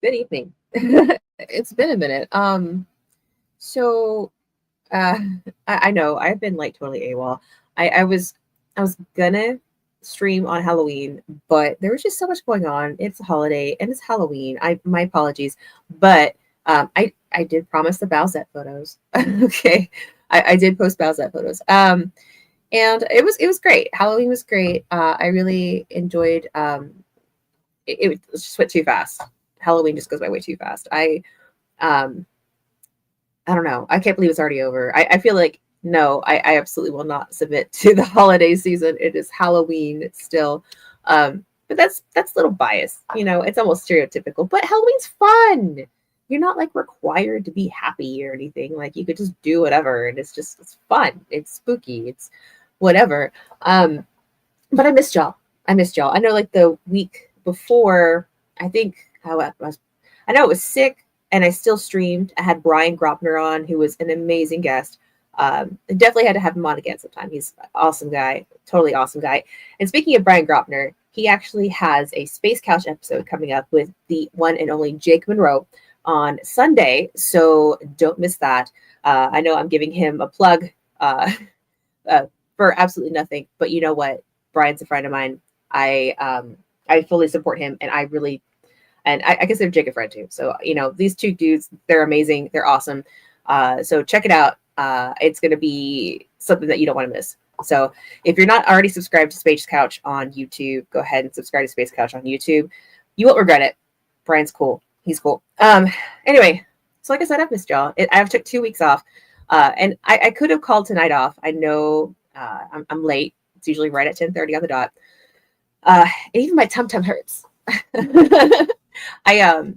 Good evening. It's been a minute. So uh I know I've been like totally AWOL. I was gonna stream on Halloween, but there was just so much going on. It's a holiday and it's Halloween. My apologies. But I did promise the Bowsette photos. Okay. I did post Bowsette photos. And it was great. Halloween was great. I really enjoyed it just went too fast. Halloween just goes by way too fast. Um I don't know. I can't believe it's already over. I feel like no, I absolutely will not submit to the holiday season. It is Halloween still. But that's a little biased. It's almost stereotypical. But Halloween's fun. You're not like required to be happy or anything. Like you could just do whatever, and it's fun. It's spooky. It's whatever. But I missed y'all. I missed y'all. I know like the week before, I think I know it was sick and I still streamed. I had Brian Gropner on, who was an amazing guest. I definitely had to have him on again sometime. He's an awesome guy, totally awesome guy. And speaking of Brian Gropner, he actually has a Space Couch episode coming up with the one and only Jake Monroe on Sunday. So don't miss that. I know I'm giving him a plug for absolutely nothing, but you know what? Brian's a friend of mine. I fully support him, and I consider Jake a friend too. So these two dudes, they're amazing, they're awesome. So check it out. It's gonna be something that you don't want to miss. So if you're not already subscribed to Space Couch on YouTube, go ahead and subscribe to Space Couch on YouTube. You won't regret it. Brian's cool. He's cool. Anyway, so like I said, I've missed y'all. I've took 2 weeks off, and I could have called tonight off. I know I'm late. It's usually right at 10:30 on the dot. And even my tum hurts. I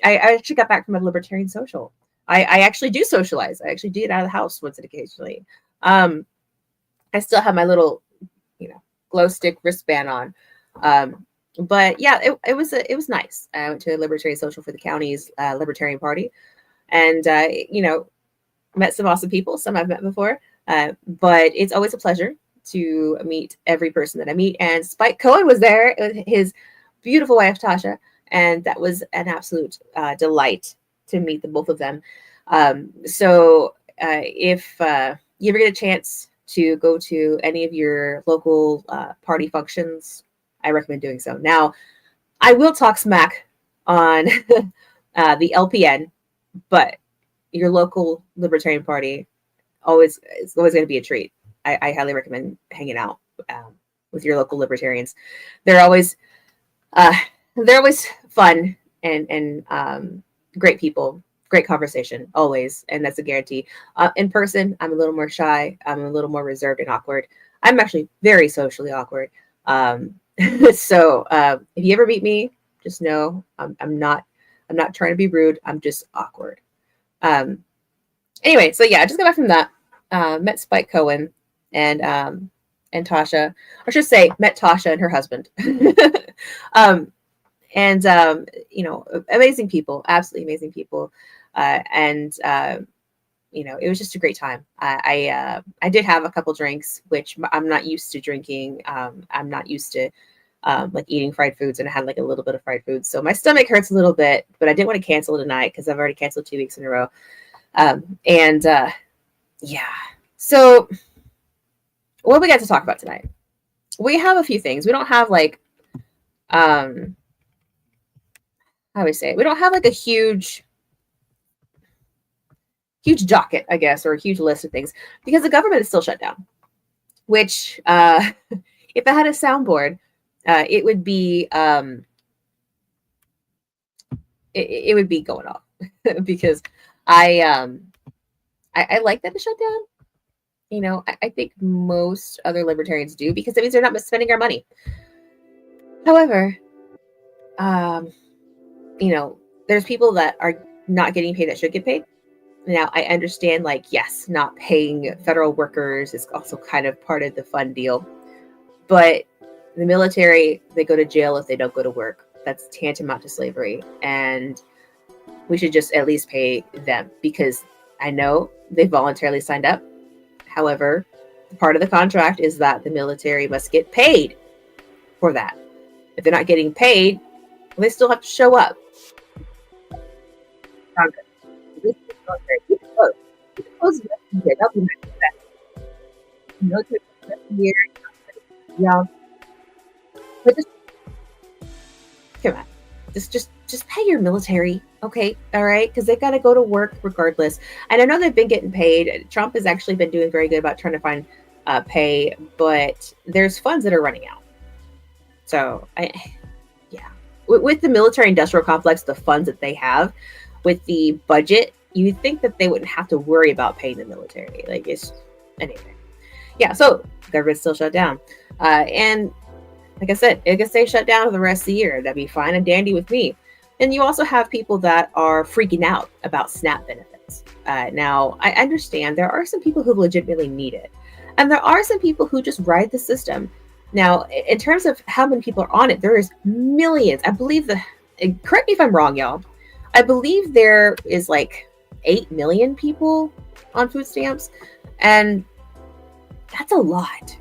actually got back from a libertarian social. I actually do socialize. I actually do it out of the house once and occasionally. I still have my little, glow stick wristband on. But yeah, it was nice. I went to a libertarian social for the county's Libertarian Party, and met some awesome people. Some I've met before, but it's always a pleasure to meet every person that I meet. And Spike Cohen was there with his beautiful wife Tasha, and that was an absolute delight to meet the both of them. So if you ever get a chance to go to any of your local party functions, I recommend doing so. Now, I will talk smack on the LPN, but your local Libertarian Party it's always going to be a treat. I highly recommend hanging out with your local libertarians. They're always fun and great people, great conversation always, and that's a guarantee. In person, I'm a little more shy. I'm a little more reserved and awkward. I'm actually very socially awkward. So if you ever meet me, just know I'm not trying to be rude. I'm just awkward. Anyway, so yeah, I just got back from that. Met Spike Cohen and Tasha, or I should say, met Tasha and her husband. Amazing people, absolutely amazing people. It was just a great time. I did have a couple drinks, which I'm not used to drinking. I'm not used to like eating fried foods, and I had like a little bit of fried food. So my stomach hurts a little bit, but I didn't want to cancel tonight because I've already canceled 2 weeks in a row. Yeah. So what we got to talk about tonight? We have a few things. We don't have like, how do we say it? We don't have like a huge docket, I guess, or a huge list of things because the government is still shut down, which, if I had a soundboard, it would be, it would be going off because I like that the shutdown. I think most other libertarians do because it means they're not spending our money. However, there's people that are not getting paid that should get paid. Now, I understand, like, yes, not paying federal workers is also kind of part of the fun deal. But the military, they go to jail if they don't go to work. That's tantamount to slavery. And we should just at least pay them because I know they voluntarily signed up. However, part of the contract is that the military must get paid for that. If they're not getting paid, they still have to show up. sound good. This is military. Keep it close. Keep it close the rest of the year. That'll be my best. Military for the rest of the year. Yeah. But just come on. Just pay your military, okay? All right, because they've got to go to work regardless. And I know they've been getting paid. Trump has actually been doing very good about trying to find pay, but there's funds that are running out. So yeah, with the military industrial complex, the funds that they have, with the budget, you think that they wouldn't have to worry about paying the military. Like it's anyway. Yeah, so government's still shut down, and like I said, it could stay shut down for the rest of the year. That'd be fine and dandy with me. And you also have people that are freaking out about SNAP benefits. Now, I understand there are some people who legitimately need it, and there are some people who just ride the system. Now, in terms of how many people are on it, there is millions. I believe correct me if I'm wrong, y'all. I believe there is like 8 million people on food stamps, and that's a lot.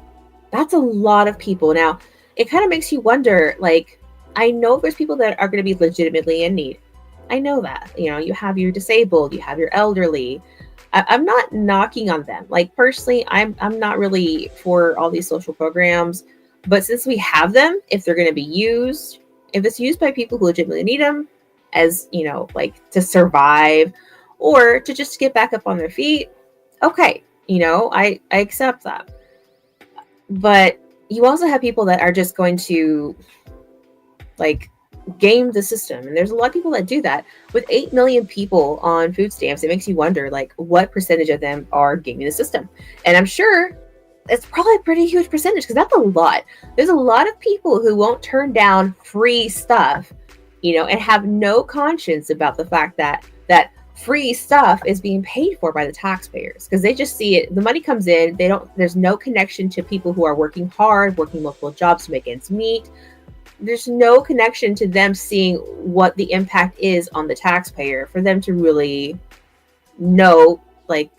That's a lot of people. Now, it kind of makes you wonder, like, I know there's people that are going to be legitimately in need. I know that. You know, you have your disabled, you have your elderly. I'm not knocking on them. Like, personally, I'm not really for all these social programs. But since we have them, if they're going to be used, if it's used by people who legitimately need them as, you know, like to survive or to just get back up on their feet, okay, you know, I accept that. But you also have people that are just going to like game the system. And there's a lot of people that do that. With 8 million people on food stamps, it makes you wonder, like, what percentage of them are gaming the system? And I'm sure it's probably a pretty huge percentage, because that's a lot. There's a lot of people who won't turn down free stuff, you know, and have no conscience about the fact that free stuff is being paid for by the taxpayers, because they just see it. The money comes in. There's no connection to people who are working hard, working multiple jobs to make ends meet. There's no connection to them seeing what the impact is on the taxpayer for them to really know, like,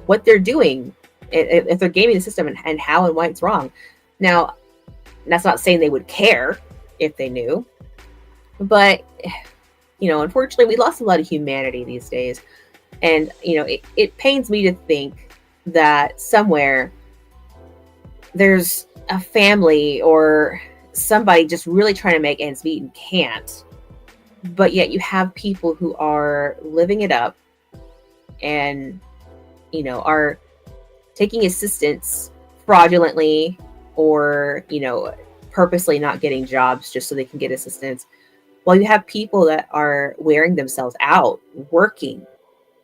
what they're doing, if they're gaming the system, and how and why it's wrong. Now, that's not saying they would care if they knew, but, you know, unfortunately, we lost a lot of humanity these days. And, you know, it pains me to think that somewhere there's a family or somebody just really trying to make ends meet and can't. But yet you have people who are living it up and, you know, are taking assistance fraudulently, or, you know, purposely not getting jobs just so they can get assistance. While you have people that are wearing themselves out, working,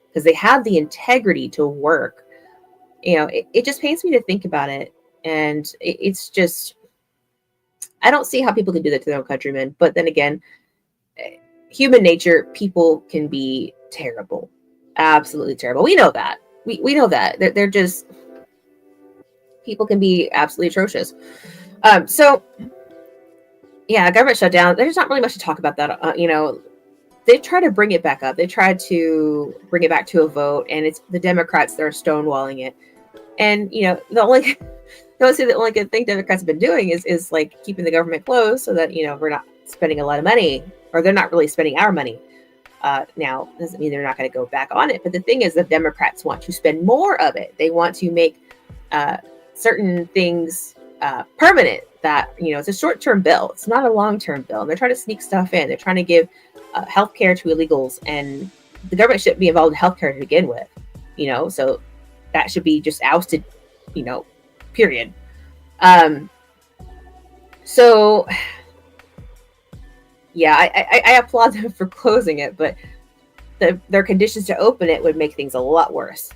because they have the integrity to work. You know, it just pains me to think about it. And it's just, I don't see how people can do that to their own countrymen. But then again, human nature, people can be terrible. Absolutely terrible. We know that. We know that. They're just, people can be absolutely atrocious. So, yeah, government shutdown. There's not really much to talk about that. You know, they try to bring it back up. They tried to bring it back to a vote, and it's the Democrats that are stonewalling it. And, you know, the only good thing Democrats have been doing is like keeping the government closed so that, you know, we're not spending a lot of money, or they're not really spending our money. Now, doesn't mean they're not going to go back on it. But the thing is, the Democrats want to spend more of it. They want to make certain things permanent. That, you know, it's a short-term bill. It's not a long-term bill. And they're trying to sneak stuff in. They're trying to give healthcare to illegals, and the government shouldn't be involved in healthcare to begin with. You know, so that should be just ousted. You know, period. So yeah, I applaud them for closing it, but their conditions to open it would make things a lot worse.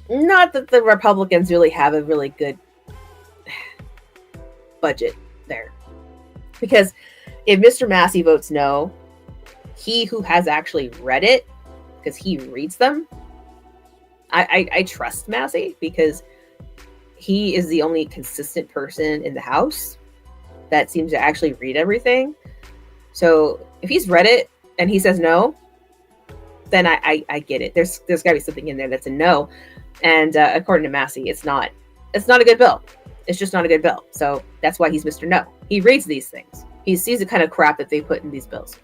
Not that the Republicans really have a really good budget there, because if Mr. Massey votes no, he who has actually read it, because he reads them, I trust Massey, because he is the only consistent person in the House that seems to actually read everything. So if he's read it and he says no, then I get it. There's got to be something in there that's a no. And according to Massey, it's not a good bill. It's just not a good bill. So that's why he's Mr. No. He reads these things. He sees the kind of crap that they put in these bills.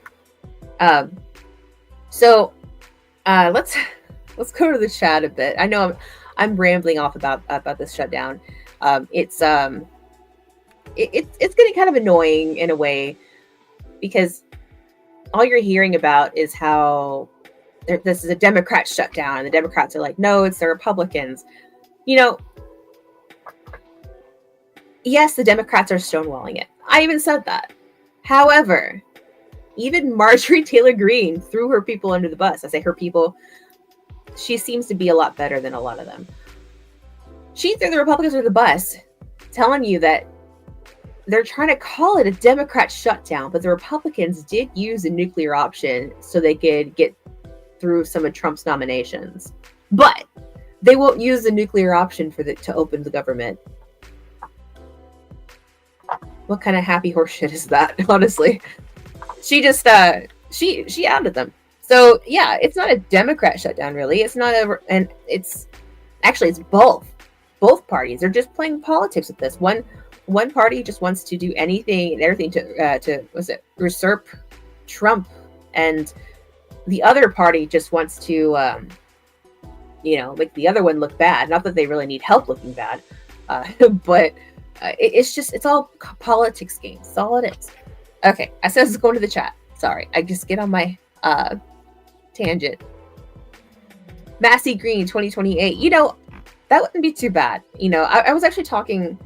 So Let's go to the chat a bit. I know I'm rambling off about this shutdown. It's it's getting kind of annoying in a way, because all you're hearing about is how this is a Democrat shutdown, and the Democrats are like, no, it's the Republicans. You know, yes, the Democrats are stonewalling it. I even said that. However, even Marjorie Taylor Greene threw her people under the bus. I say her people. She seems to be a lot better than a lot of them. She threw the Republicans under the bus, telling you that they're trying to call it a Democrat shutdown, but the Republicans did use a nuclear option so they could get through some of Trump's nominations. But they won't use the nuclear option to open the government. What kind of happy horse shit is that, honestly? She just she outed them. So yeah, it's not a Democrat shutdown, really. It's not and it's actually it's both parties. They're just playing politics with this. One party just wants to do anything and everything to usurp Trump, and the other party just wants to make the other one look bad. Not that they really need help looking bad, but it's all politics games. That's all it is. Okay, I said let's go to the chat. Sorry, I just get on my tangent. Massey Green 2028. That wouldn't be too bad. I was actually talking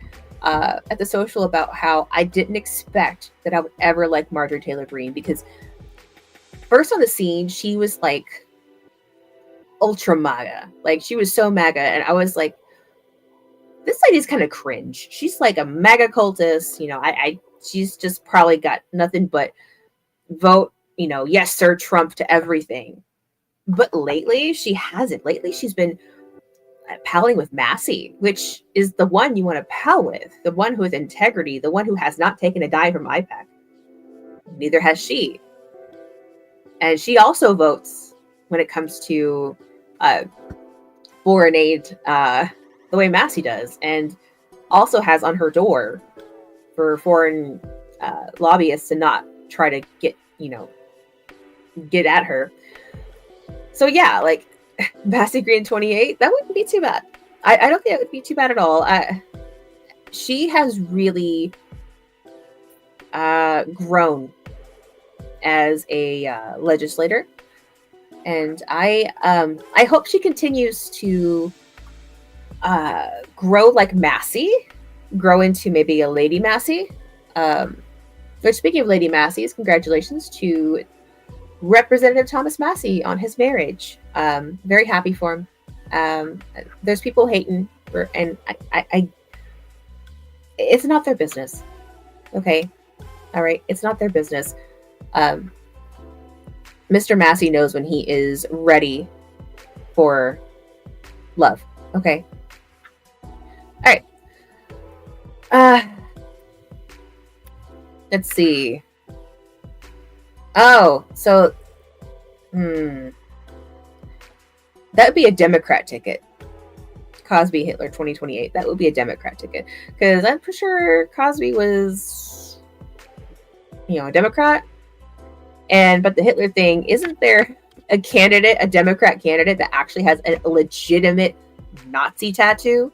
at the social about how I didn't expect that I would ever like Marjorie Taylor Greene, because first on the scene, she was like ultra MAGA. Like, she was so MAGA, and I was like, this lady's kind of cringe. She's like a MAGA cultist. She's just probably got nothing but vote, yes, sir, Trump to everything. But lately, she hasn't. Lately, she's been palling with Massey, which is the one you want to pal with, the one with integrity, the one who has not taken a dime from IPAC. Neither has she. And she also votes when it comes to foreign aid the way Massey does, and also has on her door for foreign lobbyists to not try to get at her. So yeah, like Massey Green 28, that wouldn't be too bad. I don't think it would be too bad at all. She has really grown as a legislator, and I hope she continues to grow like Massey, grow into maybe a Lady Massey. But speaking of Lady Masseys, congratulations to Representative Thomas Massey on his marriage. Very happy for him. There's people hating, and I it's not their business. Okay, all right, it's not their business. Mr. Massey knows when he is ready for love. Okay, all right. Let's see. Oh, so that would be a Democrat ticket. Cosby Hitler 2028. That would be a Democrat ticket, because I'm pretty sure Cosby was, a Democrat. But the Hitler thing, isn't there a candidate, a Democrat candidate that actually has a legitimate Nazi tattoo?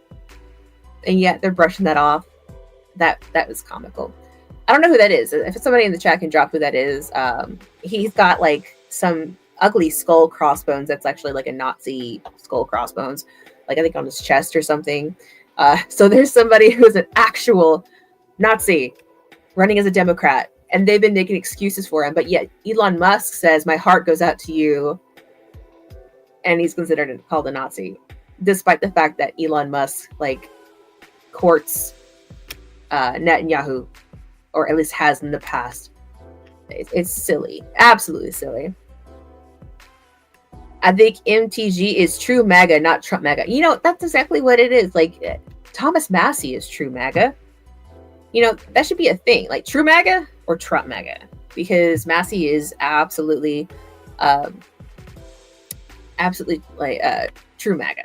And yet they're brushing that off. That was comical. I don't know who that is. If somebody in the chat can drop who that is, he's got like some ugly skull crossbones that's actually like a Nazi skull crossbones, like I think on his chest or something. So there's somebody who's an actual Nazi running as a Democrat, and they've been making excuses for him. But yet Elon Musk says, "My heart goes out to you," and he's called a Nazi, despite the fact that Elon Musk courts Netanyahu, or at least has in the past. It's silly. Absolutely silly. I think MTG is true MAGA, not Trump MAGA. That's exactly what it is. Like, Thomas Massey is true MAGA. That should be a thing. Like, true MAGA or Trump MAGA. Because Massey is absolutely true MAGA.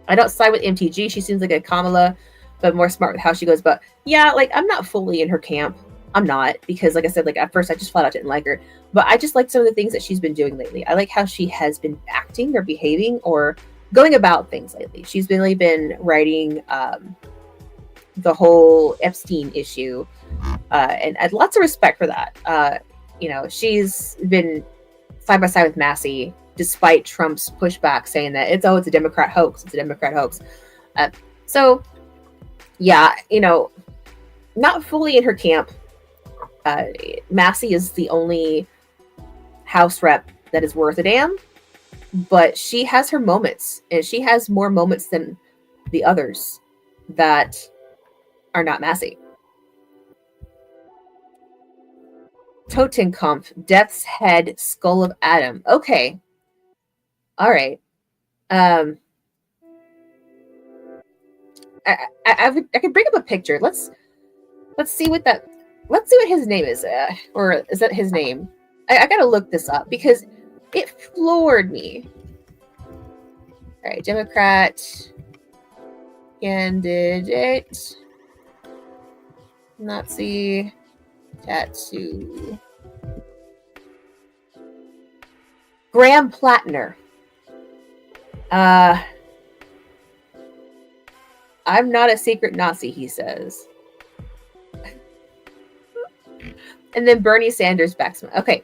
I don't side with MTG. She seems like a Kamala, but more smart with how she goes. But yeah, I'm not fully in her camp. I'm not, because like I said, like at first I just flat out didn't like her. But I just like some of the things that she's been doing lately. I like how she has been acting or behaving or going about things lately. She's really been writing the whole Epstein issue, and I had lots of respect for that. She's been side by side with Massey, despite Trump's pushback, saying that it's a Democrat hoax. It's a Democrat hoax. So, yeah, not fully in her camp. Massey is the only House rep that is worth a damn, but she has her moments, and she has more moments than the others that are not Massey. Totenkopf, Death's Head, Skull of Adam. Okay. All right. I can bring up a picture. Let's see what his name is, or is that his name? I gotta look this up because it floored me. All right, Democrat candidate, Nazi tattoo, Graham Plattner. I'm not a secret Nazi, he says. And then Bernie Sanders backsman. Okay.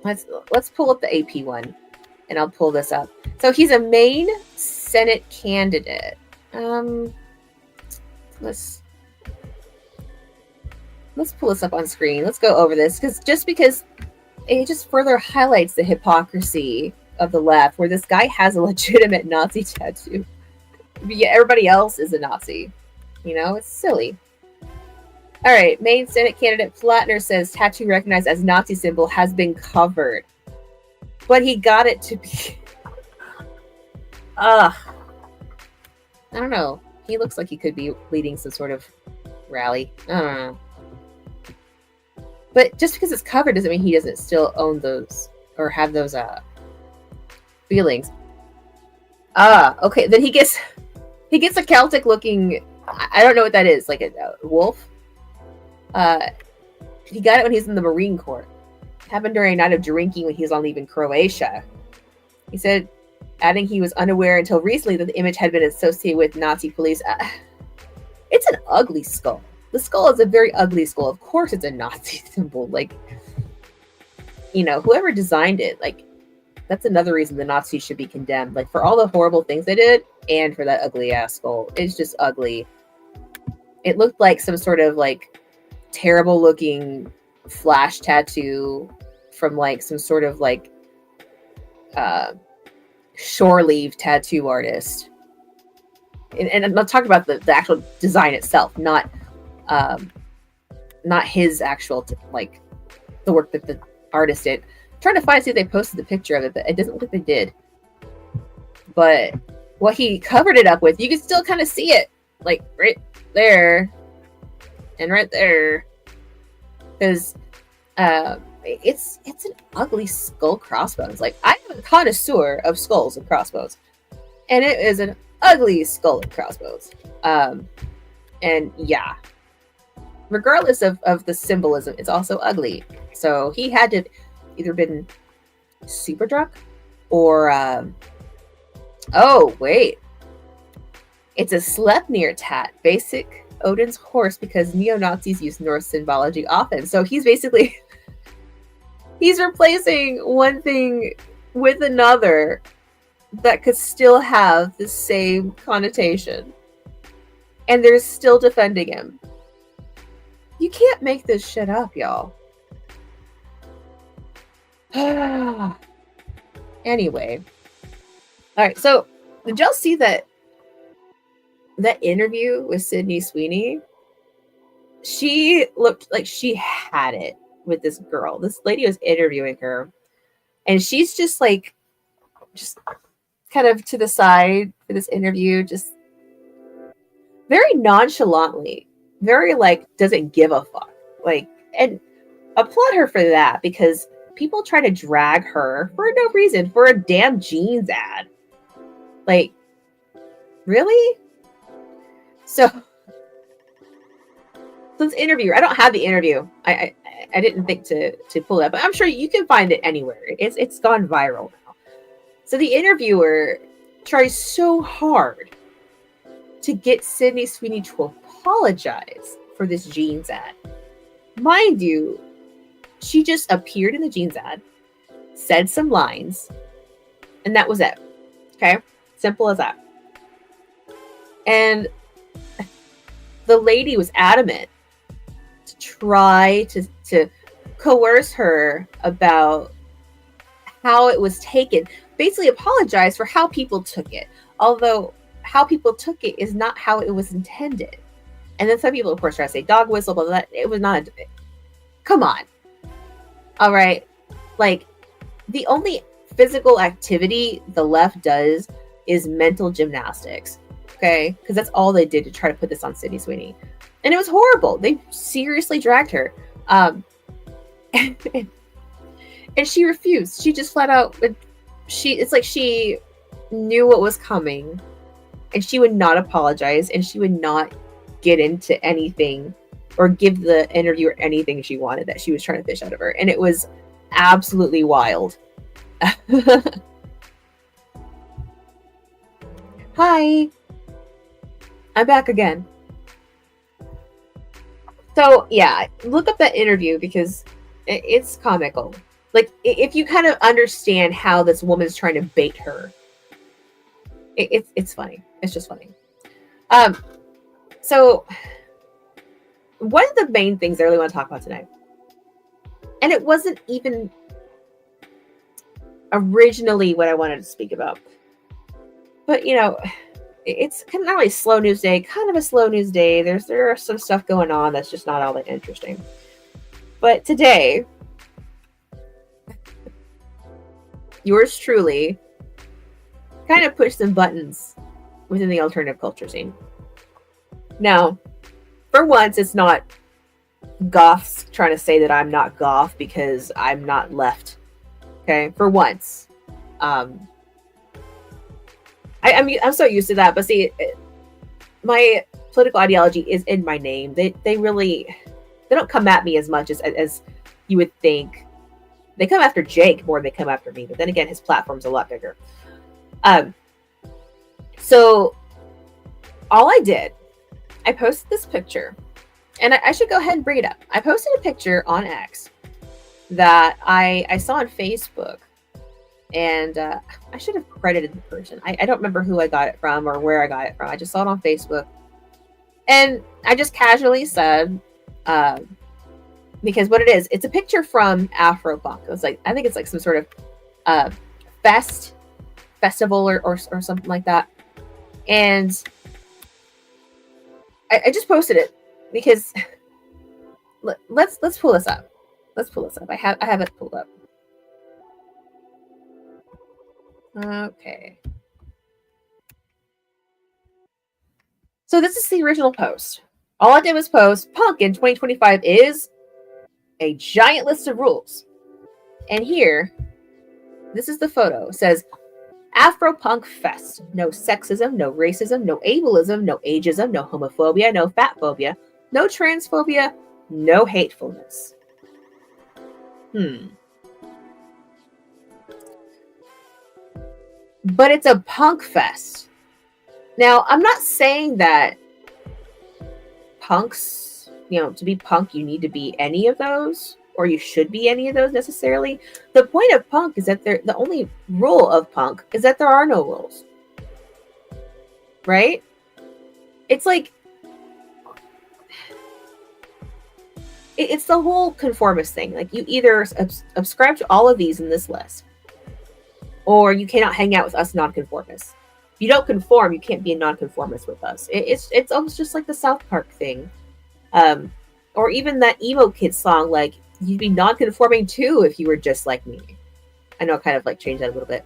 Let's pull up the AP one, and I'll pull this up. So he's a Maine Senate candidate. Let's pull this up on screen. Let's go over this because it just further highlights the hypocrisy of the left, where this guy has a legitimate Nazi tattoo. Yeah, everybody else is a Nazi. It's silly. All right, Maine Senate candidate Plattner says tattoo recognized as Nazi symbol has been covered, but he got it to be. I don't know. He looks like he could be leading some sort of rally. I don't know. But just because it's covered doesn't mean he doesn't still own those or have those feelings. Okay. Then he gets a Celtic looking. I don't know what that is. Like a wolf. He got it when he's in the Marine Corps. It happened during a night of drinking when he was on leave in Croatia. He said, adding he was unaware until recently that the image had been associated with Nazi police. It's an ugly skull. The skull is a very ugly skull. Of course it's a Nazi symbol. Like, whoever designed it, like, that's another reason the Nazis should be condemned. Like, for all the horrible things they did, and for that ugly ass skull. It's just ugly. It looked like some sort of, like, terrible looking flash tattoo from, like, some sort of, like, shore leave tattoo artist. And I'm not talking about the actual design itself, not his actual like the work that the artist did. I'm trying to see if they posted the picture of it, but it doesn't look like they did. But what he covered it up with, you can still kind of see it, like right there and right there, because it's an ugly skull crossbones. Like, I'm a connoisseur of skulls and crossbones, and it is an ugly skull and crossbones. And yeah, regardless of the symbolism, it's also ugly. So he had to either been super drunk or oh wait, it's a Sleipnir tat, basic Odin's horse, because neo-Nazis use Norse symbology often. So he's basically he's replacing one thing with another that could still have the same connotation, and they're still defending him. You can't make this shit up, y'all. Anyway. All right, so did y'all see that interview with Sydney Sweeney? She looked like she had it with this girl. This lady was interviewing her, and she's just kind of to the side for this interview, just very nonchalantly, very like doesn't give a fuck. Like, and applaud her for that, because people try to drag her for no reason for a damn jeans ad. Like, really? So So this interviewer, I don't have the interview. I didn't think to pull it up, but I'm sure you can find it anywhere. It's gone viral now. So the interviewer tries so hard to get Sydney Sweeney to apologize for this jeans ad. Mind you, she just appeared in the jeans ad, said some lines, and that was it. Okay? Simple as that. And the lady was adamant to try to coerce her about how it was taken. Basically apologize for how people took it. Although how people took it is not how it was intended. And then some people, of course, try to say dog whistle, but that it was not. Come on. All right. Like, the only physical activity the left does is mental gymnastics. Okay? Because that's all they did to try to put this on Sydney Sweeney. And it was horrible. They seriously dragged her. And she refused. She just flat out, it's like she knew what was coming. And she would not apologize. And she would not get into anything or give the interviewer anything she wanted that she was trying to fish out of her. And it was absolutely wild. Hi. I'm back again. So, yeah, look up that interview because it's comical. Like, if you kind of understand how this woman's trying to bait her, it's funny. It's just funny. So, one of the main things I really want to talk about tonight, and it wasn't even originally what I wanted to speak about, but, you know, it's kind of not really a slow news day, kind of a slow news day. There are some stuff going on that's just not all that interesting. But today, yours truly kind of pushed some buttons within the alternative culture scene. Now, for once, it's not goths trying to say that I'm not goth because I'm not left. Okay, for once. I'm so used to that, but see, my political ideology is in my name. They don't come at me as much as you would think. They come after Jake more than they come after me, but then again, his platform's a lot bigger. So all I did, I posted this picture, and I should go ahead and bring it up. I posted a picture on X that I saw on Facebook. And I should have credited the person. I don't remember who I got it from or where I got it from. I just saw it on Facebook. And I just casually said, because what it is, it's a picture from Afropunk. It was like, I think it's like some sort of festival or something like that. And I just posted it because let's pull this up. Let's pull this up. I have it pulled up. Okay. So this is the original post. All I did was post, Punk in 2025 is a giant list of rules. And here, this is the photo. It says, Afropunk Fest. No sexism, no racism, no ableism, no ageism, no homophobia, no fatphobia, no transphobia, no hatefulness. But it's a punk fest. Now, I'm not saying that punks, to be punk, you need to be any of those, or you should be any of those necessarily. The point of punk is that the only rule of punk is that there are no rules. Right? It's like, it's the whole conformist thing. Like, you either subscribe to all of these in this list, or you cannot hang out with us nonconformists. If you don't conform, you can't be a nonconformist with us. It's almost just like the South Park thing. Or even that emo kid song, like, you'd be nonconforming too if you were just like me. I know I kind of like changed that a little bit.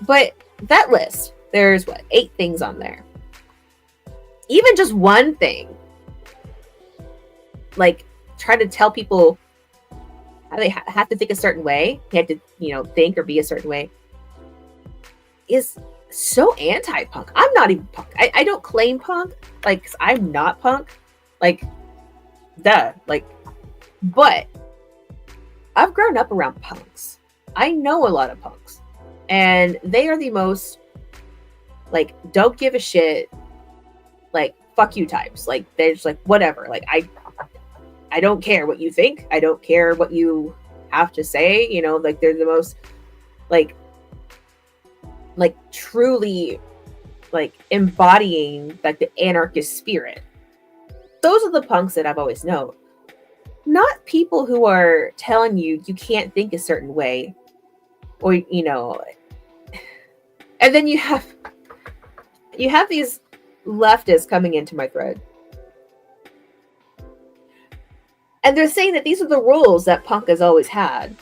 But that list, there's 8 things on there. Even just one thing, like, try to tell people how they have to think a certain way, they have to, think or be a certain way, is so anti-punk. I'm not even punk. I don't claim punk, like, 'cause I'm not punk. Like, duh. Like, but I've grown up around punks. I know a lot of punks, and they are the most like don't give a shit, like fuck you types. Like they're just like whatever. Like I don't care what you think. I don't care what you have to say. You know, like they're the most like truly like embodying like the anarchist spirit. Those are the punks that I've always known. Not people who are telling you you can't think a certain way, or you know, and then you have these leftists coming into my thread, and they're saying that these are the rules that punk has always had.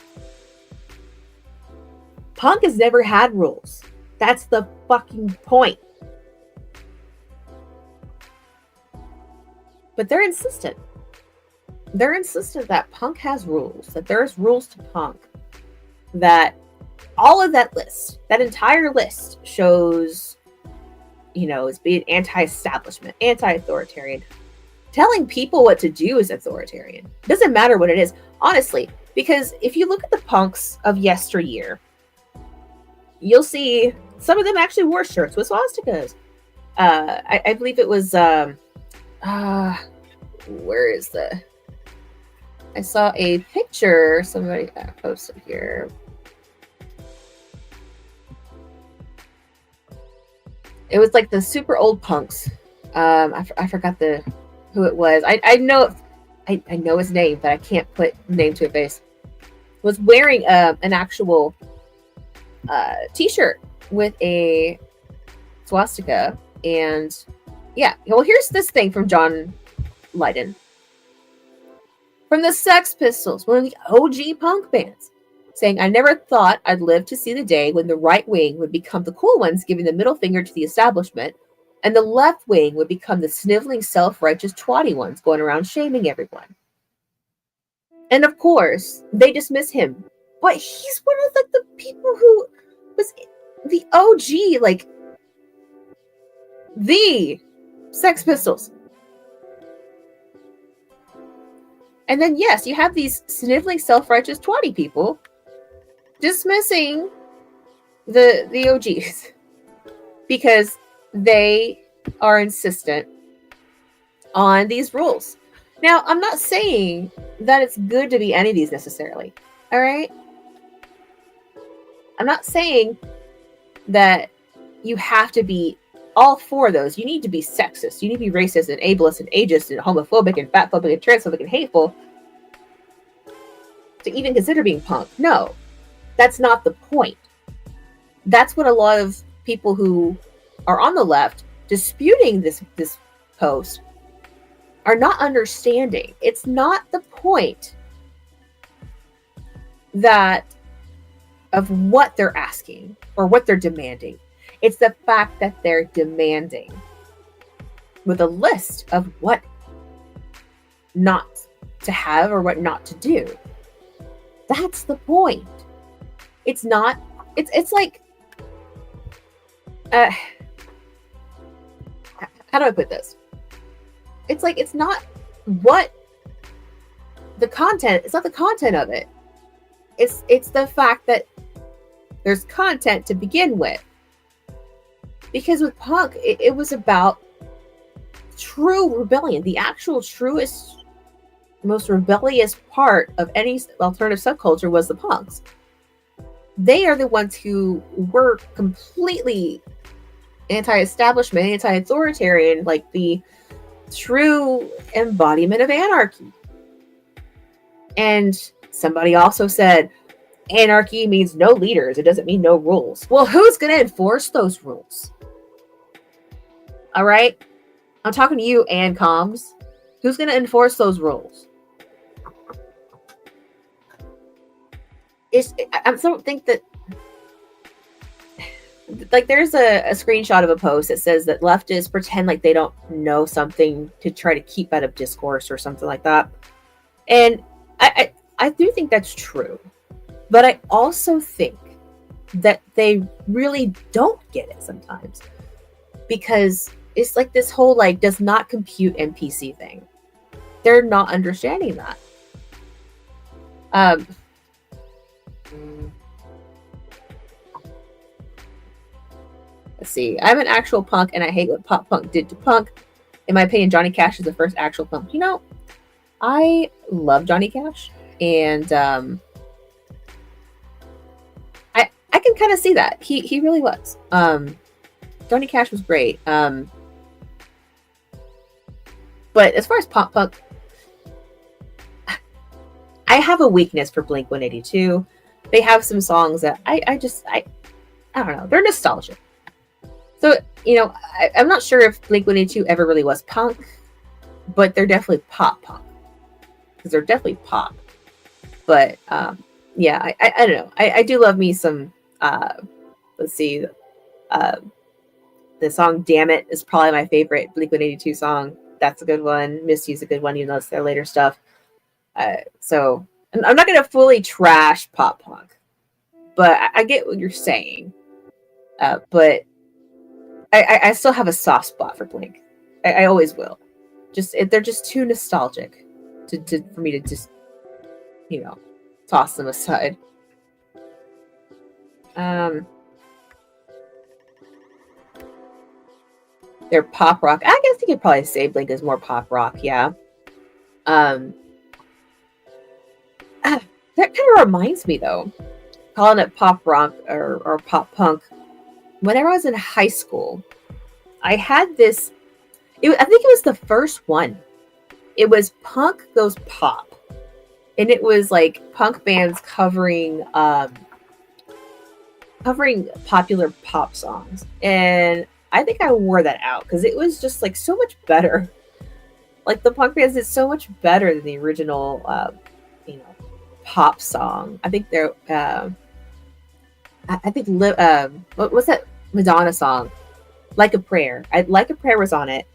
Punk has never had rules. That's the fucking point. But they're insistent. They're insistent that punk has rules, that there's rules to punk, that all of that list, that entire list shows, you know, it's being anti-establishment, anti-authoritarian. Telling people what to do is authoritarian. Doesn't matter what it is, honestly, because if you look at the punks of yesteryear, you'll see some of them actually wore shirts with swastikas. I believe it was, where is the... I saw a picture somebody posted here. It was like the super old punks. I forgot who it was. I know I know his name, but I can't put name to a face. Was wearing an actual t-shirt with a swastika, and yeah. Well, here's this thing from John Lydon. From the Sex Pistols, one of the OG punk bands, saying, I never thought I'd live to see the day when the right wing would become the cool ones giving the middle finger to the establishment, and the left wing would become the sniveling, self-righteous, twatty ones going around shaming everyone. And of course, they dismiss him. But he's one of the people who was the OG, like, the Sex Pistols. And then, yes, you have these sniveling, self-righteous, twatty people dismissing the OGs because they are insistent on these rules. Now, I'm not saying that it's good to be any of these necessarily, all right? I'm not saying that you have to be all four of those. You need to be sexist. You need to be racist and ableist and ageist and homophobic and fatphobic and transphobic and hateful to even consider being punk. No, that's not the point. That's what a lot of people who are on the left disputing this post are not understanding. It's not the point that of what they're asking or what they're demanding. It's the fact that they're demanding with a list of what not to have or what not to do. That's the point. It's not, it's like, how do I put this? It's like, it's not what the content, it's not the content of it. It's the fact that there's content to begin with. Because with punk, it was about true rebellion. The actual truest, most rebellious part of any alternative subculture was the punks. They are the ones who were completely anti-establishment, anti-authoritarian, like the true embodiment of anarchy. And somebody also said, anarchy means no leaders. It doesn't mean no rules. Well, who's going to enforce those rules? All right? I'm talking to you, Ann Combs. Who's going to enforce those rules? I don't think that... Like, there's a screenshot of a post that says that leftists pretend like they don't know something to try to keep out of discourse or something like that. And I do think that's true. But I also think that they really don't get it sometimes. Because it's like this whole, like, does not compute NPC thing. they're not understanding that. Um, let's see. I'm an actual punk, and I hate what pop punk did to punk. In my opinion, Johnny Cash is the first actual punk. You know, I love Johnny Cash, and I can kind of see that he really was. Johnny Cash was great. But as far as pop punk, I have a weakness for Blink 182. They have some songs that I don't know. They're nostalgic. So, you know, I'm not sure if Blink 182 ever really was punk, but they're definitely pop punk. Because they're definitely pop. But, yeah, I don't know. I do love me some, let's see, the song Damn It is probably my favorite Blink 182 song. That's a good one. Miss You's a good one, even though it's their later stuff. So I'm not going to fully trash pop punk, but I get what you're saying. But I still have a soft spot for Blink. I always will. They're just too nostalgic for me to just, you know, toss them aside. They're pop rock. I guess you could probably say Blink is more pop rock. Yeah. That kind of reminds me, though, calling it pop rock or pop punk. Whenever I was in high school, I had this. I think it was the first one. It was Punk Goes Pop, and it was like punk bands covering popular pop songs. And I think I wore that out because it was just like so much better. Like the punk bands did so much better than the original, you know, pop song. I think they're. I think what was that Madonna song? Like a Prayer. Like a Prayer was on it.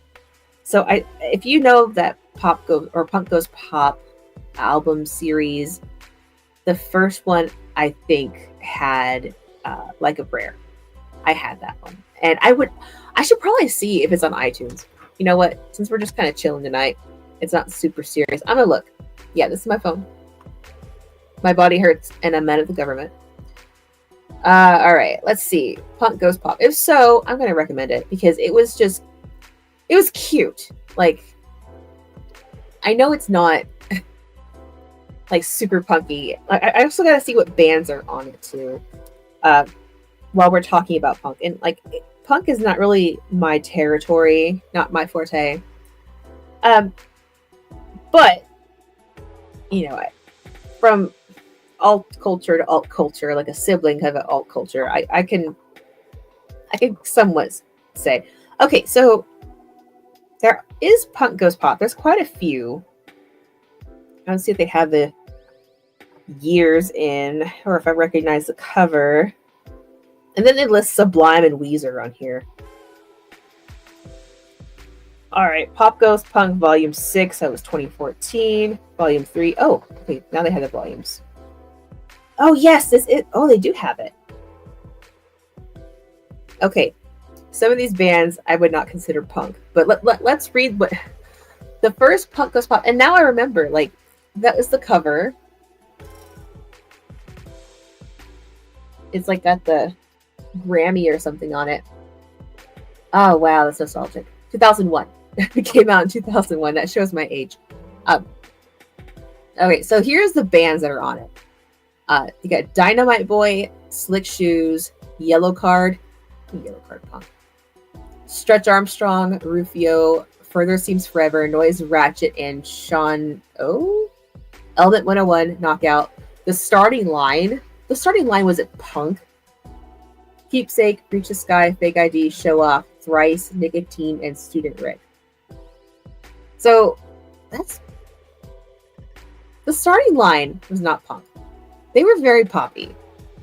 So if you know that Punk Goes Pop album series, the first one I think had Like a Prayer. I had that one, and I should probably see if it's on iTunes. You know what? Since we're just kind of chilling tonight, it's not super serious. I'm gonna look. Yeah, this is my phone. My body hurts, and I'm mad at the government. All right, let's see. Punk Goes Pop. If so, I'm gonna recommend it because it was cute. Like, I know it's not like super punky. I also gotta see what bands are on it too. While we're talking about punk, and like punk is not really my territory, not my forte. But you know, from alt culture to alt culture, like a sibling of an alt culture, I can somewhat say, okay, so there is Punk Goes Pop. There's quite a few. Let's see if they have the years in, or if I recognize the cover. And then they list Sublime and Weezer on here. All right, Pop Goes Punk Volume 6, that was 2014. Volume 3, oh, okay, now they have the volumes. Oh, yes, they do have it. Okay, some of these bands I would not consider punk, but let's read what the first Punk Goes Pop. And now I remember, like, that was the cover. It's like got the Grammy or something on it. Oh, wow, that's nostalgic. 2001. It came out in 2001. That shows my age. Okay, so here's the bands that are on it. You got Dynamite Boy, Slick Shoes, Yellow Card Punk, Stretch Armstrong, Rufio, Further Seems Forever, Noise Ratchet, and Sean O. Element 101, Knockout. The starting line was it Punk? Keepsake, Reach the Sky, Fake ID, Show Off, Thrice, Nicotine, and Student Rick. So that's the starting line was not punk. They were very poppy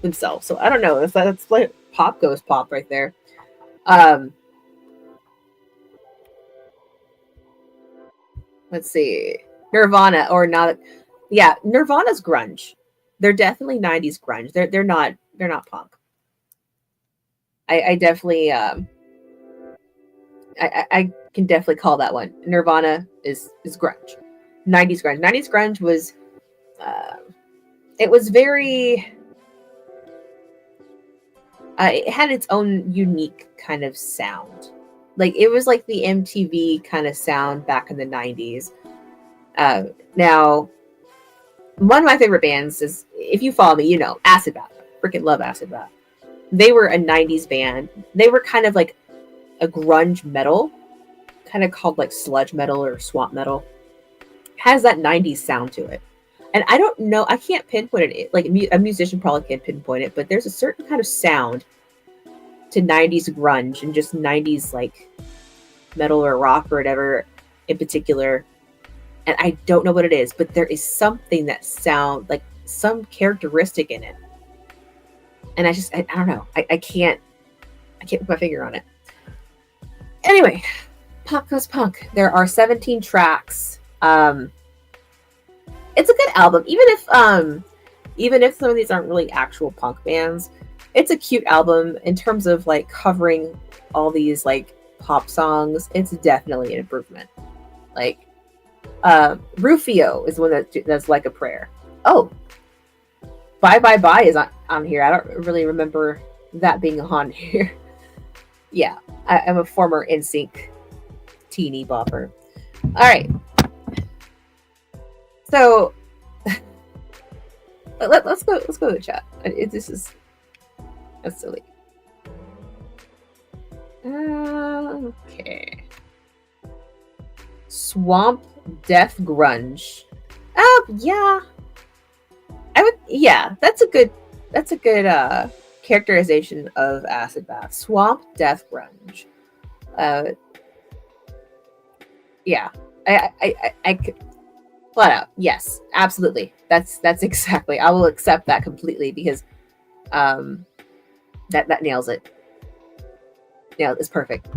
themselves. So I don't know if that's like Pop Goes Pop right there. Let's see. Nirvana or not. Yeah, Nirvana's grunge. They're definitely 90s grunge. They're not punk. I definitely I can definitely call that one. Nirvana is grunge. 90s grunge. 90s grunge was uh, it was very it had its own unique kind of sound. Like it was like the MTV kind of sound back in the 90s. Now, one of my favorite bands is, if you follow me, you know, Acid Bath. Freaking love Acid Bath. They were a 90s band. They were kind of like a grunge metal, kind of called like sludge metal or swamp metal. Has that 90s sound to it. And I don't know, I can't pinpoint it. Like a musician probably can pinpoint it, but there's a certain kind of sound to 90s grunge and just 90s like metal or rock or whatever in particular. And I don't know what it is, but there is something that sound like some characteristic in it. And I don't know. I can't put my finger on it. Anyway, Pop Goes Punk. There are 17 tracks. It's a good album, even if some of these aren't really actual punk bands. It's a cute album in terms of like covering all these like pop songs. It's definitely an improvement. Like Rufio is one that's like a prayer. Oh, Bye Bye Bye is on here. I don't really remember that being on here. Yeah, I'm a former NSYNC teeny bopper. All right. So let's go to the chat. That's silly. Okay. Swamp death grunge. Yeah. That's a good characterization of Acid Bath. Swamp death grunge. Yeah. I flat out. Yes, absolutely. That's exactly. I will accept that completely because that nails it. It's perfect.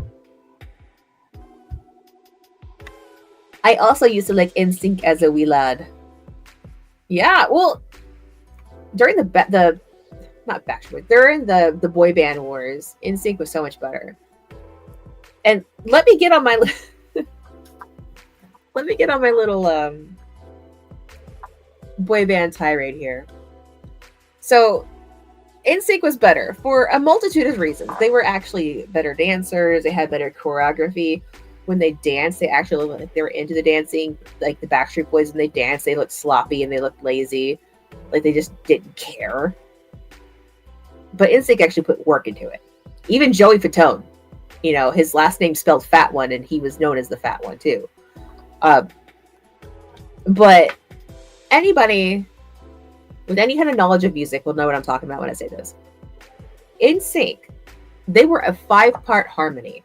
I also used to like NSYNC as a wee lad. Yeah, well, during the not Backstreet, during the boy band wars, NSYNC was so much better. And let me get on my little boy band tirade here. So NSYNC was better for a multitude of reasons. They were actually better dancers. They had better choreography. When they danced, they actually looked like they were into the dancing. Like the Backstreet Boys, when they danced, they looked sloppy and they looked lazy. Like they just didn't care. But NSYNC actually put work into it. Even Joey Fatone, his last name spelled Fat One, and he was known as the Fat One too. But anybody with any kind of knowledge of music will know what I'm talking about when I say this. NSYNC, they were a 5-part harmony.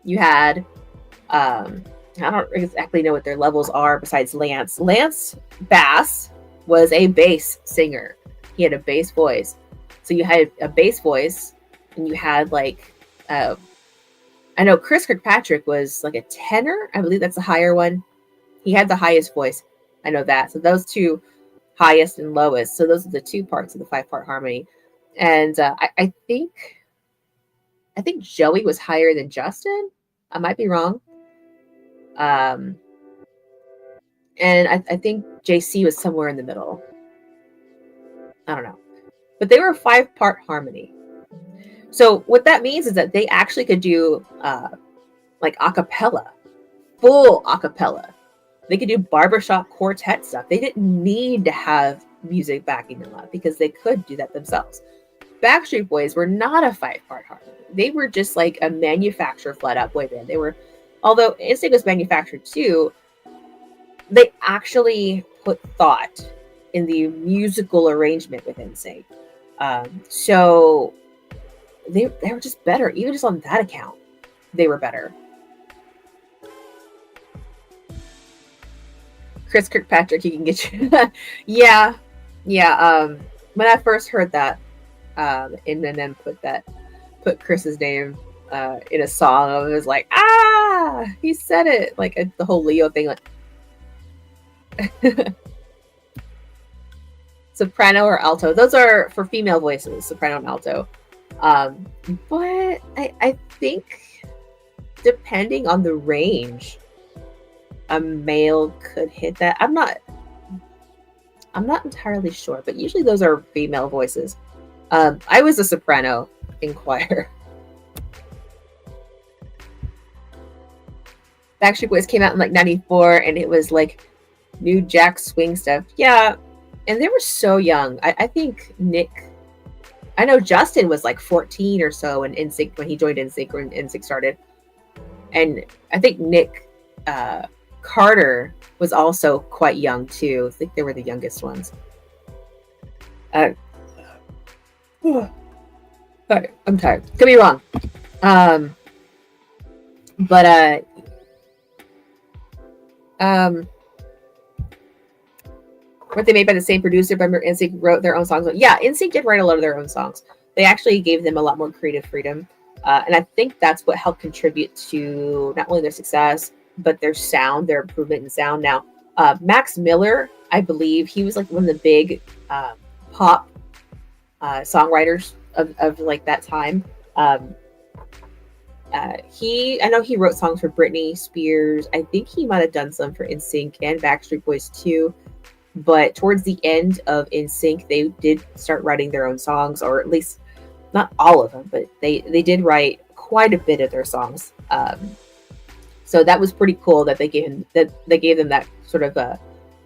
You had, I don't exactly know what their levels are besides Lance. Lance Bass was a bass singer. He had a bass voice. So you had a bass voice, and you had like, I know Chris Kirkpatrick was like a tenor. I believe that's the higher one. He had the highest voice. I know that. So those two, highest and lowest. So those are the 2 parts of the 5-part harmony. And I think Joey was higher than Justin. I might be wrong. And I think JC was somewhere in the middle. I don't know. But they were a 5-part harmony. So what that means is that they actually could do like a cappella, full a cappella. They could do barbershop quartet stuff. They didn't need to have music backing them up because they could do that themselves. Backstreet Boys were not a 5-part harmony. They were just like a manufacturer flat out boy band. They were, although NSYNC was manufactured too, they actually put thought in the musical arrangement with NSYNC. So they were just better. Even just on that account, they were better. Chris Kirkpatrick, he can get you. Yeah. When I first heard that, and then put Chris's name in a song, I was like, he said it. Like the whole Leo thing, like soprano or alto. Those are for female voices, soprano and alto. But I think depending on the range, a male could hit that. I'm not entirely sure, but usually those are female voices. I was a soprano in choir. Backstreet Boys came out in like '94, and it was like new Jack Swing stuff. Yeah, and they were so young. I think Nick. I know Justin was like 14 or so when NSYNC when he joined NSYNC when NSYNC started, and I think Nick Carter was also quite young too. I think they were the youngest ones. Uh, Sorry, I'm tired. Could be wrong. Um, but um, weren't they made by the same producer? But NSYNC wrote their own songs. Yeah, NSYNC did write a lot of their own songs. They actually gave them a lot more creative freedom, and I think that's what helped contribute to not only their success but their sound, their improvement in sound. Now, Max Miller, I believe, he was like one of the big pop songwriters of like that time. I know he wrote songs for Britney Spears. I think he might have done some for NSYNC and Backstreet Boys too. But towards the end of NSYNC, they did start writing their own songs, or at least not all of them, but they did write quite a bit of their songs. So that was pretty cool that they gave them that sort of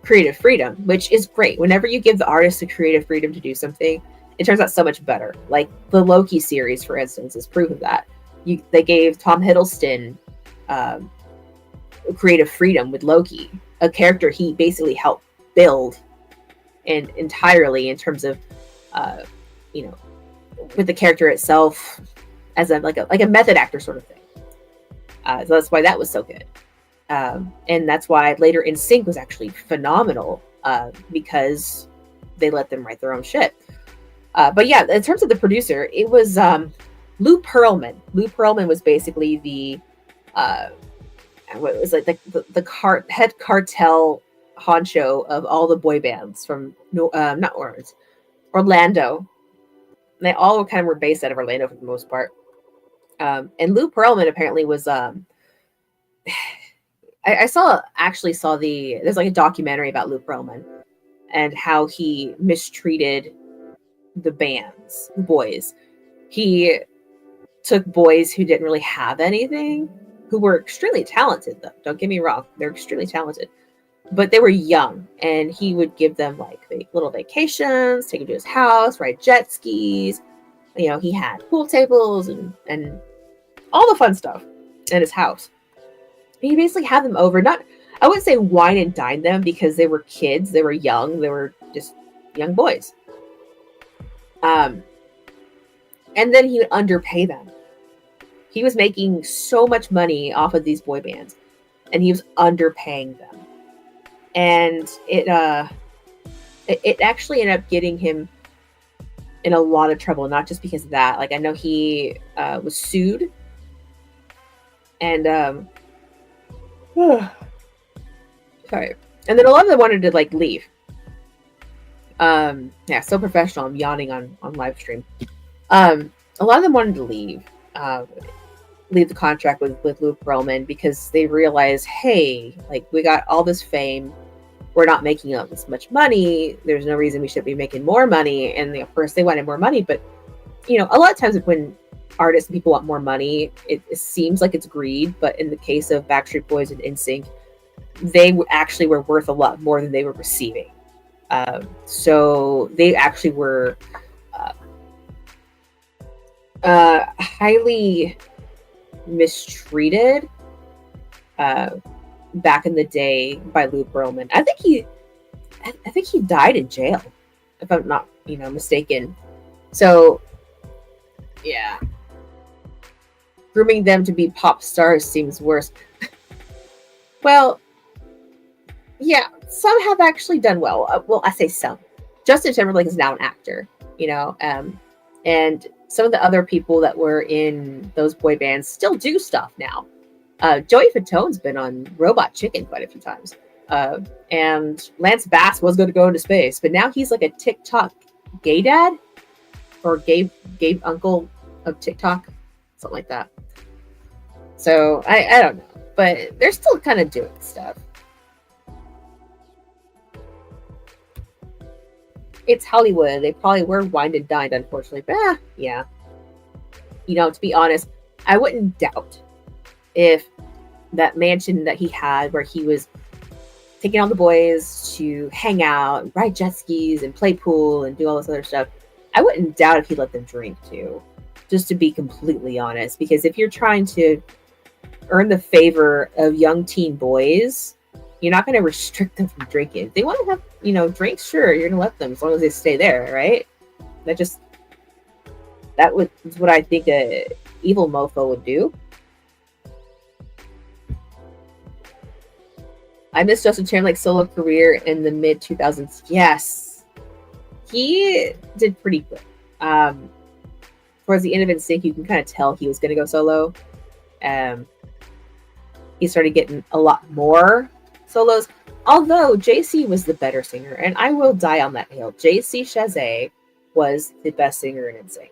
creative freedom, which is great. Whenever you give the artist the creative freedom to do something, it turns out so much better. Like the Loki series, for instance, is proof of that. They gave Tom Hiddleston creative freedom with Loki, a character he basically helped build and entirely in terms of with the character itself as a method actor sort of thing. So that's why that was so good. And that's why later NSYNC was actually phenomenal because they let them write their own shit. But yeah, in terms of the producer, it was Lou Pearlman. Lou Pearlman was basically the head cartel honcho of all the boy bands from Orlando. And they all kind of were based out of Orlando for the most part. And Lou Pearlman apparently was I saw there's like a documentary about Lou Pearlman and how he mistreated the boys. He took boys who didn't really have anything, who were extremely talented though. Don't get me wrong, they're extremely talented. But they were young, and he would give them like little vacations, take them to his house, ride jet skis. He had pool tables and all the fun stuff at his house. And he basically had them over. I wouldn't say wine and dine them because they were kids. They were young. They were just young boys. And then he would underpay them. He was making so much money off of these boy bands, and he was underpaying them. And it actually ended up getting him in a lot of trouble, not just because of that. Like, I know he was sued, and sorry, and then a lot of them wanted to like leave. Yeah, so professional. I'm yawning on live stream. A lot of them wanted to leave the contract with Lou Pearlman because they realized, hey, like, we got all this fame, we're not making up this much money. There's no reason we should be making more money. And of course, they wanted more money, but a lot of times when artists and people want more money, it seems like it's greed. But in the case of Backstreet Boys and NSYNC, they actually were worth a lot more than they were receiving. So they actually were highly mistreated back in the day by Lou Pearlman. I think he died in jail, if I'm not mistaken. So yeah, grooming them to be pop stars seems worse. Well, yeah, some have actually done well. Well, I say some. Justin Timberlake is now an actor, and some of the other people that were in those boy bands still do stuff now. Joey Fatone's been on Robot Chicken quite a few times. And Lance Bass was going to go into space, but now he's like a TikTok gay dad or gay uncle of TikTok, something like that. So I don't know, but they're still kind of doing stuff. It's Hollywood. They probably were wined and dined, unfortunately. But yeah. To be honest, I wouldn't doubt if that mansion that he had where he was taking all the boys to hang out, ride jet skis, and play pool and do all this other stuff. I wouldn't doubt if he let them drink too, just to be completely honest. Because if you're trying to earn the favor of young teen boys, you're not going to restrict them from drinking. If they want to have, drinks, sure, you're going to let them as long as they stay there, right? That is what I think a evil mofo would do. I missed Justin Timberlake's solo career in the mid 2000s. Yes, he did pretty good. Towards the end of NSYNC, you can kind of tell he was going to go solo. He started getting a lot more solos. Although JC was the better singer, and I will die on that hill. JC Chasez was the best singer in NSYNC.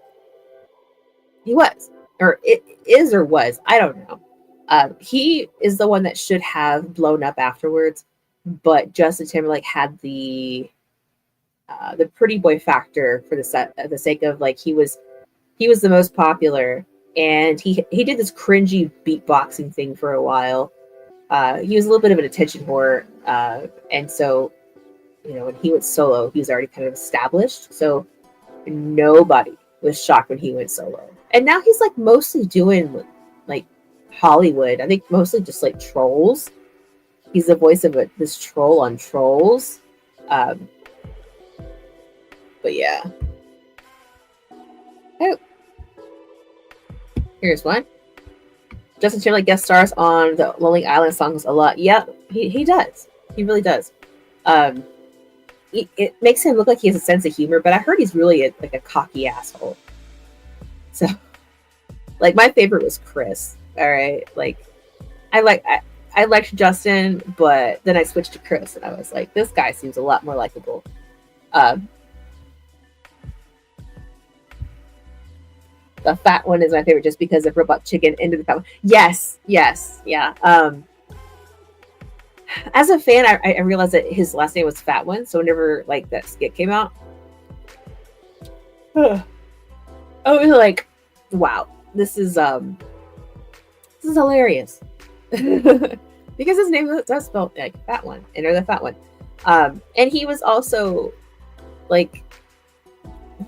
He was, or it is, or was. I don't know. He is the one that should have blown up afterwards, but Justin Timberlake had the pretty boy factor for the sake of like he was the most popular, and he did this cringy beatboxing thing for a while. He was a little bit of an attention whore, and so when he went solo, he was already kind of established. So nobody was shocked when he went solo, and now he's like mostly doing like Hollywood. I think mostly just like Trolls. He's the voice of this troll on Trolls. But yeah. Oh, here's one. Justin Timberlake guest stars on the Lonely Island songs a lot. Yeah, he does. He really does. It makes him look like he has a sense of humor, but I heard he's really a cocky asshole. So, like, my favorite was Chris. All right, like, I liked Justin, but then I switched to Chris, and I was like, this guy seems a lot more likable. The fat one is my favorite just because of Robot Chicken into the fat one. Yes, yeah. As a fan, I realized that his last name was Fat One, so whenever like that skit came out, I was like, wow, this is hilarious. Because his name does spell like Fat One, Enter the Fat One. And he was also like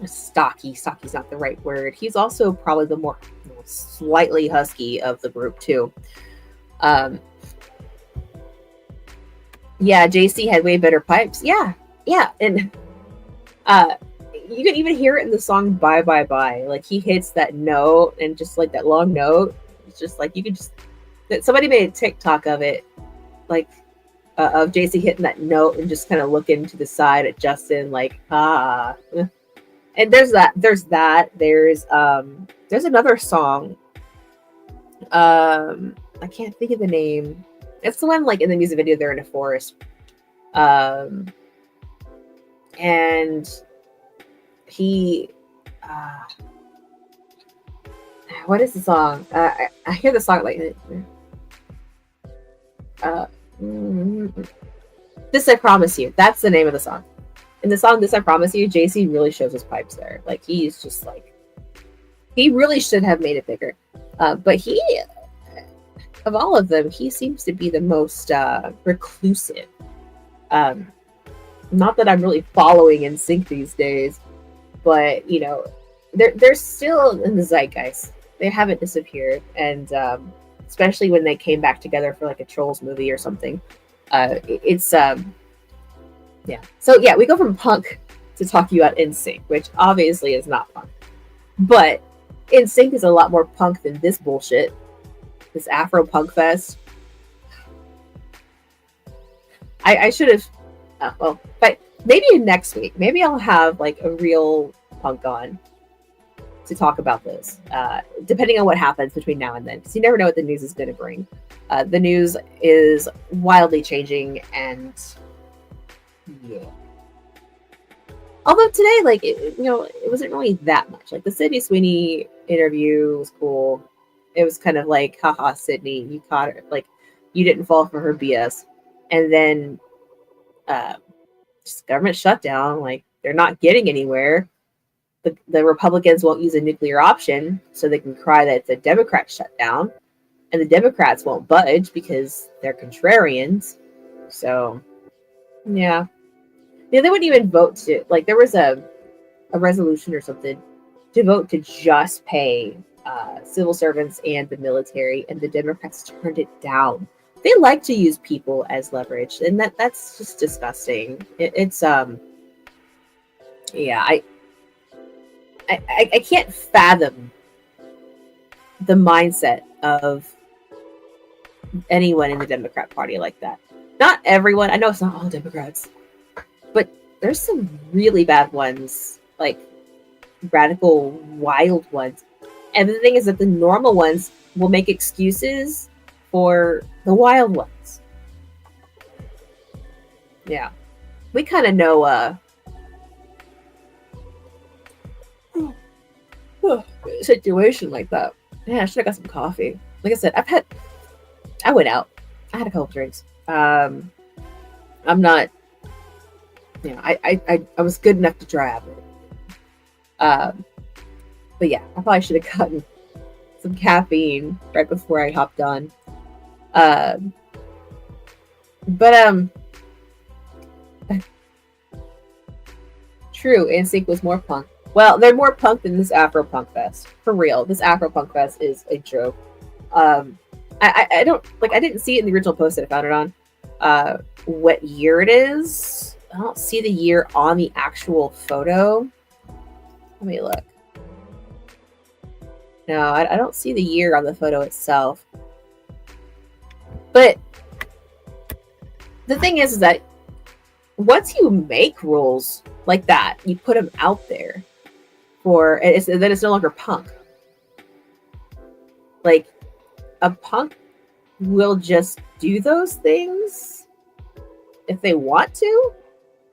stocky. Stocky's not the right word. He's also probably the more slightly husky of the group too. Yeah, JC had way better pipes. Yeah, and you can even hear it in the song "Bye Bye Bye." Like he hits that note, and just like that long note, it's just like you could just. Somebody made a TikTok of it, like of JC hitting that note and just kind of looking to the side at Justin, like ah. And there's that. There's another song. I can't think of the name. It's the one like in the music video they're in a forest. And he what is the song? I hear the song like This I Promise You. That's the name of the song. In the song This I Promise You, JC really shows his pipes there. Like he's just like he really should have made it bigger. But he of all of them, he seems to be the most reclusive. Not that I'm really following NSYNC these days, but they're still in the zeitgeist. They haven't disappeared, and especially when they came back together for like a Trolls movie or something. It's yeah. So yeah, we go from punk to talking about NSYNC, which obviously is not punk, but NSYNC is a lot more punk than this bullshit. This Afropunk fest. I should have, but maybe next week. Maybe I'll have like a real punk on to talk about this, depending on what happens between now and then, because you never know what the news is going to bring. The news is wildly changing, and yeah. Although today, like, it wasn't really that much. Like the Sydney Sweeney interview was cool. It was kind of like, haha, Sydney, you caught her. Like, you didn't fall for her BS. And then just government shutdown. Like, they're not getting anywhere. The Republicans won't use a nuclear option, so they can cry that it's a Democrat shutdown, and the Democrats won't budge because they're contrarians. So, yeah. Yeah, they wouldn't even vote to, like, there was a resolution or something to vote to just pay civil servants and the military, and the Democrats turned it down. They like to use people as leverage, and that's just disgusting. It's yeah, I can't fathom the mindset of anyone in the Democrat Party like that. Not everyone. I know it's not all Democrats, but there's some really bad ones, like radical, wild ones. And the thing is that the normal ones will make excuses for the wild ones. Yeah. We kind of know a situation like that. Yeah, I should have got some coffee. Like I said, I went out. I had a couple drinks. I'm not, I was good enough to drive it. But yeah, I probably should have gotten some caffeine right before I hopped on. True, NSYNC was more punk. Well, they're more punk than this Afropunk Fest. For real, this Afropunk Fest is a joke. I don't, like, I didn't see it in the original post that I found it on. What year it is? I don't see the year on the actual photo. Let me look. No, I don't see the year on the photo itself. But the thing is that once you make rules like that, you put them out there then it's no longer punk. Like, a punk will just do those things if they want to,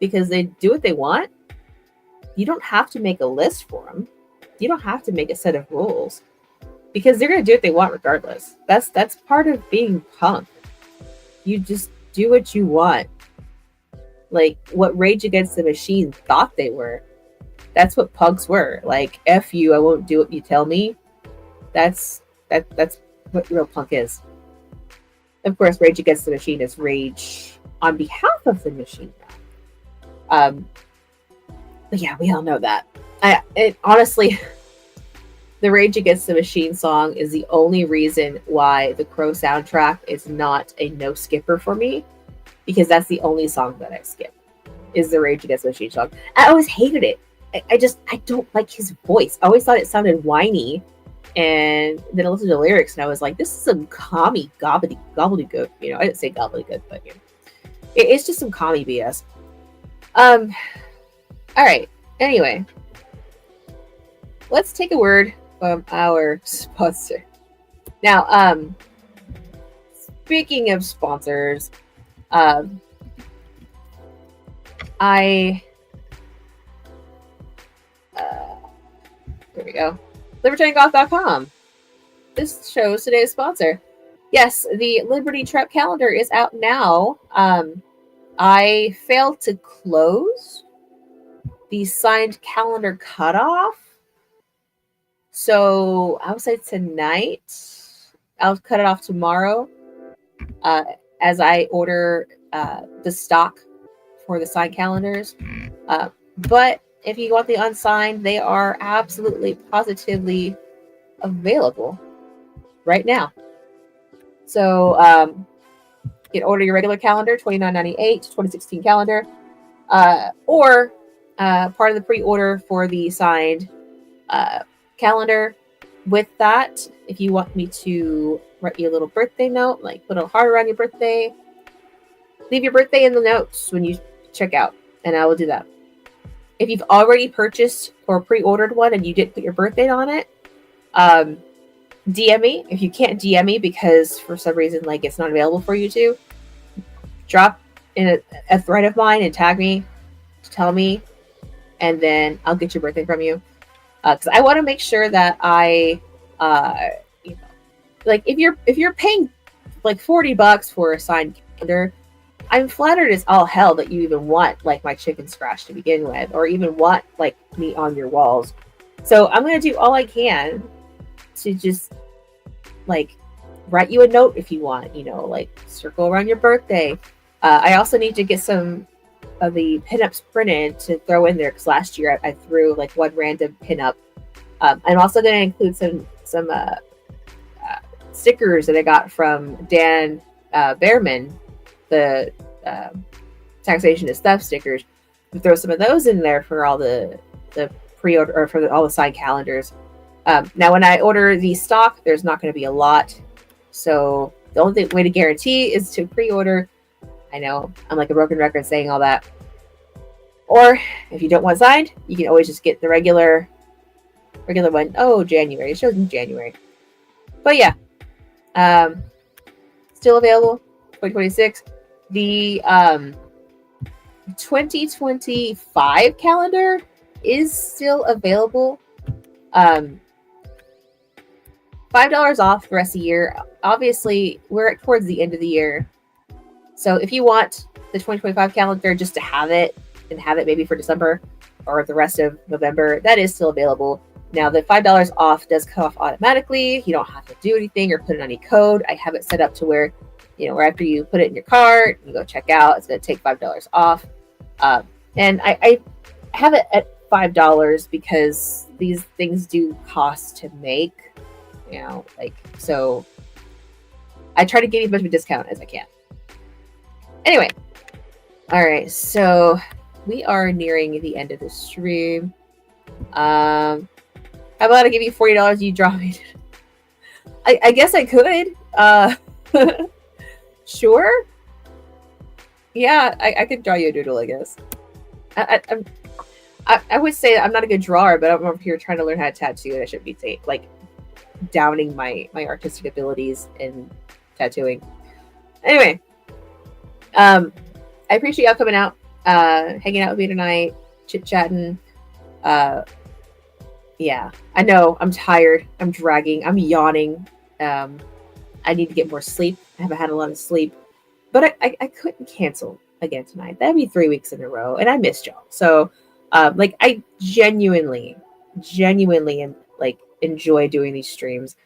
because they do what they want. You don't have to make a list for them. You don't have to make a set of rules, because they're going to do what they want regardless. That's part of being punk. You just do what you want. Like what Rage Against the Machine thought they were. That's what punks were. Like, F you, I won't do what you tell me. That's what real punk is. Of course, Rage Against the Machine is rage on behalf of the machine. But yeah, we all know that. Honestly, the Rage Against the Machine song is the only reason why the Crow soundtrack is not a no skipper for me, because that's the only song that I skip, is the Rage Against the Machine song. I always hated it. I don't like his voice. I always thought it sounded whiny, and then I listened to the lyrics and I was like, this is some commie gobbledygook. You know, I didn't say gobbledygook, but you know, it's just some commie BS. All right. Anyway, let's take a word from our sponsor. Now, speaking of sponsors, there we go. LibertarianGoth.com. This shows today's sponsor. Yes, the Liberty Trap calendar is out now. I failed to close the signed calendar cutoff. So I would say tonight. I'll cut it off tomorrow as I order the stock for the signed calendars. But if you want the unsigned, they are absolutely, positively available right now. So you can order your regular calendar, $29.98, 2016 calendar, or part of the pre-order for the signed calendar. With that, if you want me to write you a little birthday note, like put a heart around your birthday, leave your birthday in the notes when you check out, and I will do that. If you've already purchased or pre-ordered one and you didn't put your birthday on it, DM me. If you can't DM me because for some reason, like, it's not available for you to, drop in a thread of mine and tag me to tell me, and then I'll get your birthday from you. Because I want to make sure that I, like, if you're paying like $40 for a signed calendar, I'm flattered as all hell that you even want like my chicken scratch to begin with, or even want like me on your walls. So I'm gonna do all I can to just like write you a note if you want, like circle around your birthday. I also need to get some of the pinups printed to throw in there because last year I threw like one random pinup. I'm also going to include some stickers that I got from Dan Behrman, the uh, taxation is theft stickers. Throw some of those in there for all the pre-order or for all the signed calendars. Now, when I order the stock, there's not going to be a lot, so the only way to guarantee is to pre-order. I know I'm like a broken record saying all that. Or if you don't want signed, you can always just get the regular one. Oh, January. It shows in January. But yeah, still available. 2026. The 2025 calendar is still available. $5 off the rest of the year. Obviously, we're towards the end of the year. So if you want the 2025 calendar just to have it and have it maybe for December or the rest of November, that is still available. Now, the $5 off does cut off automatically. You don't have to do anything or put in any code. I have it set up to where, where after you put it in your cart, you go check out, it's going to take $5 off. And I have it at $5 because these things do cost to make, so I try to give you as much of a discount as I can. Anyway, all right, so we are nearing the end of the stream. How about I give you $40? You draw me. I guess I could. Sure. Yeah, I could draw you a doodle. I guess. I would say I'm not a good drawer, but I'm over here trying to learn how to tattoo, and I shouldn't be like downing my artistic abilities in tattooing. Anyway. I appreciate y'all coming out, hanging out with me tonight, chit-chatting. Yeah, I know I'm tired. I'm dragging. I'm yawning. I need to get more sleep. I haven't had a lot of sleep, but I couldn't cancel again tonight. That'd be 3 weeks in a row, and I missed y'all. So, I genuinely like enjoy doing these streams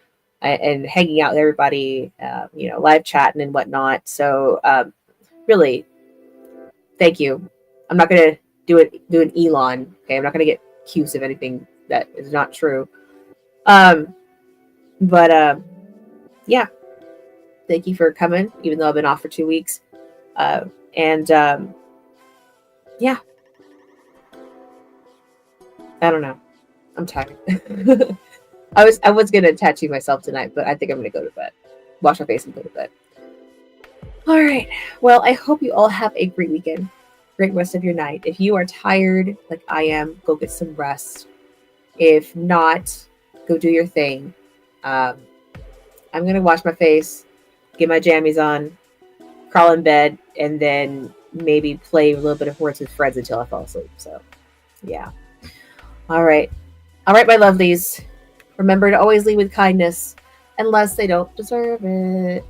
and hanging out with everybody, live chatting and whatnot. So, really, thank you. I'm not gonna do an Elon. Okay, I'm not gonna get accused of anything that is not true. But yeah, thank you for coming, even though I've been off for 2 weeks. And yeah, I don't know. I'm tired. I was gonna tattoo myself tonight, but I think I'm gonna go to bed, wash my face, and go to bed. All right. Well, I hope you all have a great weekend, great rest of your night. If you are tired, like I am, go get some rest. If not, go do your thing. I'm going to wash my face, get my jammies on, crawl in bed, and then maybe play a little bit of Words with Friends until I fall asleep. So, yeah. All right. All right, my lovelies. Remember to always lead with kindness, unless they don't deserve it.